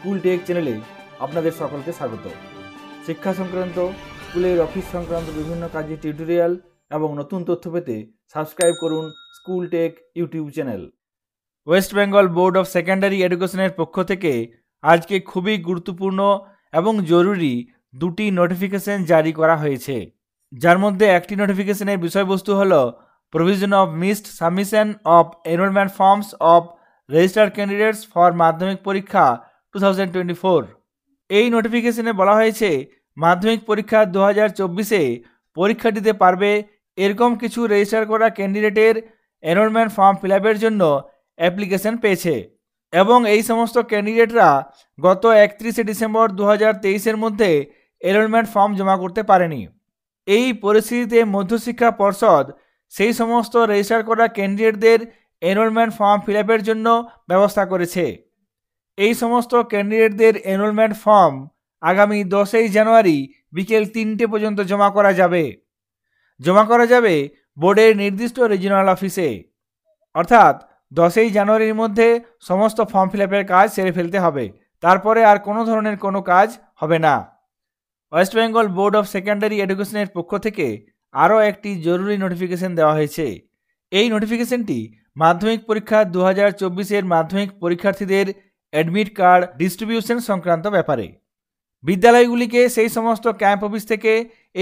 School take চ্যানেলে আপনাদের সকলকে স্বাগত। শিক্ষা সংক্রান্ত, স্কুলের অফিস সংক্রান্ত বিভিন্ন কাজের টিউটোরিয়াল এবং নতুন তথ্য পেতে সাবস্ক্রাইব করুন school take YouTube channel. West Bengal board of secondary এডুকেশনের পক্ষ থেকে আজকে খুবই গুরুত্বপূর্ণ এবং জরুরি দুটি নোটিফিকেশন জারি করা হয়েছে, যার মধ্যে একটি নোটিফিকেশনের বিষয়বস্তু হল provision of missed submission of enrolment forms of registered candidates for মাধ্যমিক পরীক্ষা 2024। এই নোটিফিকেশনে বলা হয়েছে মাধ্যমিক পরীক্ষা 2024-এ পরীক্ষা দিতে পারবে এরকম কিছু রেজিস্টার করা ক্যান্ডিডেটের এনরোলমেন্ট ফর্ম ফিল আপের জন্য অ্যাপ্লিকেশন পেয়েছে এবং এই সমস্ত ক্যান্ডিডেটরা গত 31শে ডিসেম্বর 2023-এর মধ্যে এনরোলমেন্ট ফর্ম জমা করতে পারেনি। এই পরিস্থিতিতে মধ্যশিক্ষা পর্ষদ সেই সমস্ত রেজিস্টার করা ক্যান্ডিডেটদের এনরোলমেন্ট ফর্ম ফিল আপের জন্য ব্যবস্থা করেছে। এই সমস্ত ক্যান্ডিডেটদের এনরোলমেন্ট ফর্ম আগামী 10ই জানুয়ারি বিকেল 3টে পর্যন্ত জমা করা যাবে বোর্ডের নির্দিষ্ট রিজিওনাল অফিসে। অর্থাৎ 10ই জানুয়ারির মধ্যে সমস্ত ফর্ম ফিল আপের কাজ সেরে ফেলতে হবে, তারপরে আর কোনো ধরনের কোনো কাজ হবে না। West Bengal board of secondary এডুকেশনের পক্ষ থেকে আরও একটি জরুরি নোটিফিকেশন দেওয়া হয়েছে। এই নোটিফিকেশনটি মাধ্যমিক পরীক্ষা 2024-এর মাধ্যমিক পরীক্ষার্থীদের অ্যাডমিট কার্ড ডিস্ট্রিবিউশন সংক্রান্ত ব্যাপারে। বিদ্যালয়গুলিকে সেই সমস্ত ক্যাম্প অফিস থেকে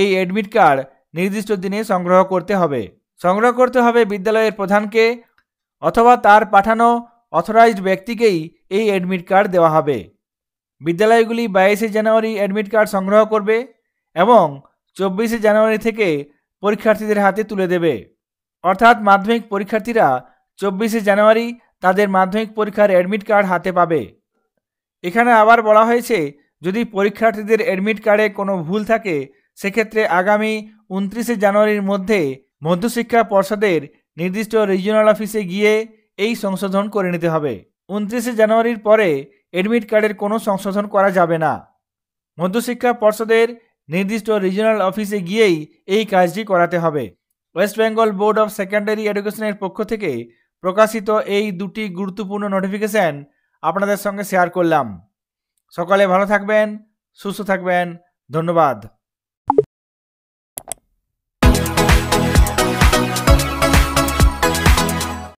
এই অ্যাডমিট কার্ড নির্দিষ্ট দিনে সংগ্রহ করতে হবে বিদ্যালয়ের প্রধানকে অথবা তার পাঠানো অথরাইজড ব্যক্তিকেই এই অ্যাডমিট কার্ড দেওয়া হবে। বিদ্যালয়গুলি 22শে জানুয়ারি অ্যাডমিট কার্ড সংগ্রহ করবে এবং 24শে জানুয়ারি থেকে পরীক্ষার্থীদের হাতে তুলে দেবে। অর্থাৎ মাধ্যমিক পরীক্ষার্থীরা 24শে জানুয়ারি তাদের মাধ্যমিক পরীক্ষার অ্যাডমিট কার্ড হাতে পাবে। এখানে আবার বলা হয়েছে যদি পরীক্ষার্থীদের অ্যাডমিট কার্ডে কোনো ভুল থাকে সেক্ষেত্রে আগামী 29শে জানুয়ারির মধ্যে মধ্যশিক্ষা পর্ষদের নির্দিষ্ট রিজিওনাল অফিসে গিয়ে এই সংশোধন করে নিতে হবে। 29শে জানুয়ারির পরে অ্যাডমিট কার্ডের কোনো সংশোধন করা যাবে না। মধ্যশিক্ষা পর্ষদের নির্দিষ্ট রিজিওনাল অফিসে গিয়েই এই কাজটি করাতে হবে। West Bengal board of secondary এডুকেশনের পক্ষ থেকে প্রকাশিত এই দুটি গুরুত্বপূর্ণ নোটিফিকেশন আপনাদের সঙ্গে শেয়ার করলাম। সকলে ভালো থাকবেন, সুস্থ থাকবেন। ধন্যবাদ।